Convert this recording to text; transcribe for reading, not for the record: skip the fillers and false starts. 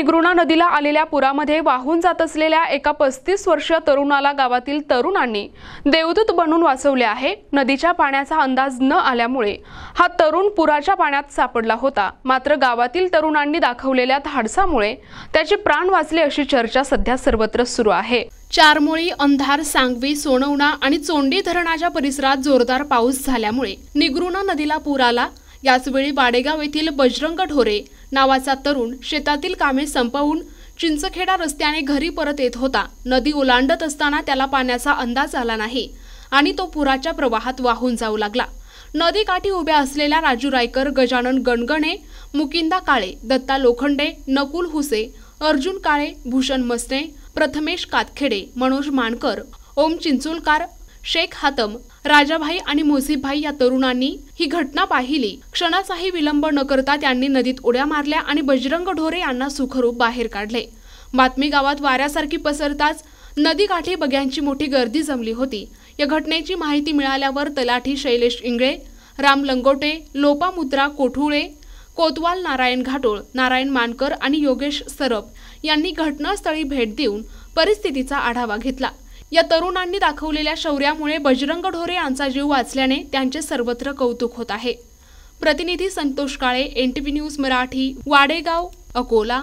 निगरुणा नदीला आलेल्या पुरामध्ये वाहून जात असलेल्या एका 35 वर्षीय तरुणाला गावातील तरुणांनी देवदूत बनवून वाचवले आहे। नदीच्या पाण्याचा अंदाज न आल्यामुळे हा तरुण पुराच्या पाण्यात सापडला होता। मात्र गावातील तरुणांनी दाखवलेल्या धाडसामुळे त्याचे प्राण वाचले अशी चर्चा सध्या सर्वत्र सुरू आहे। चारमोळी, अंधार, सांगवी, सोनवणा आणि चोंडी धरणाच्या परिसरात जोरदार पाऊस झाल्यामुळे निगरुणा नदीला पूर आला। याचवेळी वाडेगाव येथील बजरंग ढोरे नावाचा तरुण शेतातील कामे संपवून चिंचखेडा रस्त्याने घरी परत येत होता। नदी ओलांडत असताना त्याला पाण्याचा अंदाज आला नाही आणि तो पुराच्या प्रवाहात वाहून जाऊ लागला। नदीकाठी उभ्या असलेल्या राजू रायकर, गजानन गणगणे, मुकिंदा काळे, दत्ता लोखंडे, नकुल हुसे, अर्जुन काळे, भूषण मसने, प्रथमेश कातखेडे, मनोज मानकर, ओम चिंचोलकर, शेख हातम, राजाभाई आणि मोसीभाई या तरुणांनी ही घटना पाहिली। क्षणाचाही विलंब न करता त्यांनी नदीत उड्या मारल्या आणि बजरंग ढोरे यांना सुखरूप बाहेर काढले। बातमी गावात वाऱ्यासारखी पसरताच नदीकाठी बघ्यांची मोठी गर्दी जमली होती। या घटनेची माहिती मिळाल्यावर तलाठी शैलेश इंगळे, राम लंगोटे, लोपामुद्रा कोठुळे, कोतवाल नारायण घाटोळ, नारायण मानकर आणि योगेश सरप यांनी घटनास्थळी भेट देऊन परिस्थितीचा आढावा घेतला। या तरुणांनी दाखवलेल्या शौर्यामुळे बजरंग ढोरे यांचा जीव वाचल्याने त्यांचे सर्वत्र कौतुक होत आहे। प्रतिनिधी संतोष काळे, NTV न्यूज मराठी, वाडेगाव, अकोला।